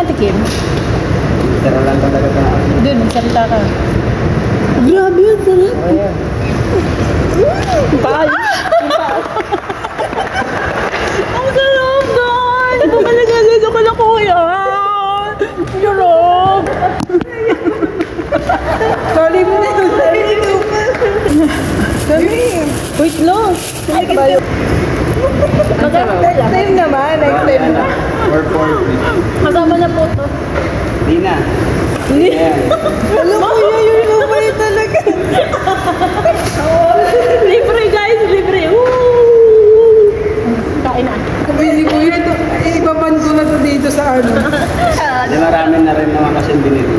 Ate Kim? Tara lang talaga ka. Doon, magsalita ka. Grabe yun, sarap. Ayan. Paan? Ang sarap, guys! Ito talaga dito ko na kuya. Sarap! Sorry mo na yun. Kami. Wait lang. Ay, ba yun? Next time naman, next time na. 440. Kasama na po to. Di na. Ayan. Alam ko yun, yun yung pala talaga. Libre guys, libre. Kain na. Sabi ni Kuya, ito, ibaban ko na to dito sa ano. Di marami na rin naman kasi binili.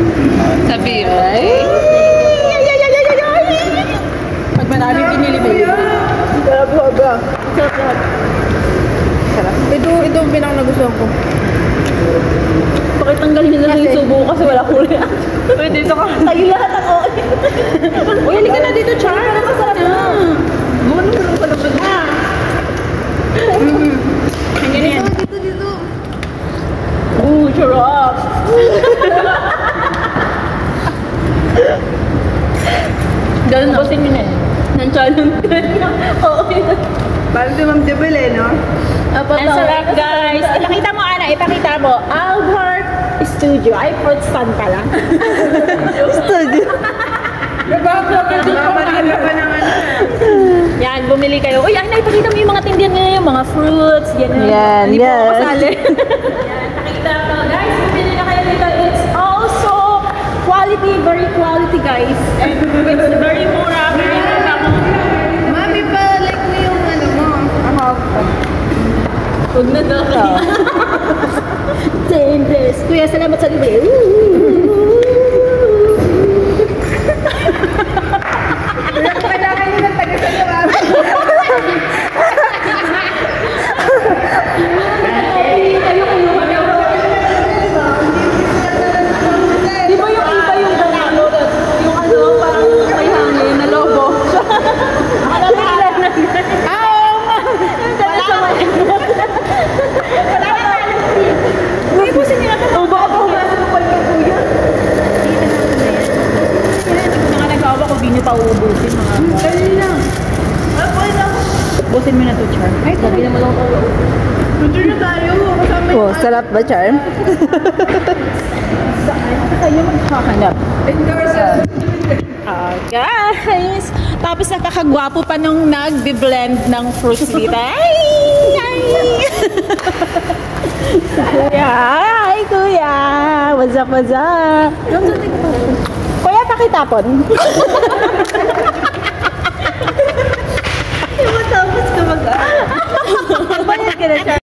Sabi mo. Pag marami pinili mo. Sarap haga. Sarap. Sarap. Ito ang pinang nagustuhan ko. Bakit tanggalin nila lang yung subo kasi wala kulay. Uy, dito ka. Tayo lahat ako. Uy, halika na dito, Char. Masarap na. Gawin mo lang pala na. Ganyan yan. Dito. Charap. Ganun ba tingin eh? Nanchalong ka. Oo. Parang si Ma'am Jebel eh, no? Ang sarap, guys. Ipakita mo, Ana. Ipakita mo. Albert Studio. Ay, Port Stand pala. Studio. Ano yan, bumili kayo. Uy, Ana, ipakita mo yung mga tindihan nila, yung mga fruits. Yan, Hindi po ako yes. kasali. Yan, nakita ko. Guys, bumili na kayo dito. It's also quality, very quality, guys. And it's very mura, very mura. Mami, pa-like mo yung ano mo. Huwag na daw. 10 days. Kuya, salamat sa libre. Kailangan nyo ng taga sa naman. Di ba yung iba yung banano? Yung ano, parang may hangin na lobo. Ubusin nila ito. O baka pa humasin mo pa yung kuya. Mga nagawa ko, di nyo pa uubusin mga ba. Dali lang. Ubusin mo na ito, Char. Ay, sabi naman ako ko. Picture na tayo. Kasama Oh, sarap ba, Charm? Saan kayo maghahanap? Guys! Tapos nakakagwapo pa nung nag-blend ng fruits dito. Ay! Ay! Kuya! Ay, kuya! What's up, what's up? Kuya, pakitapon.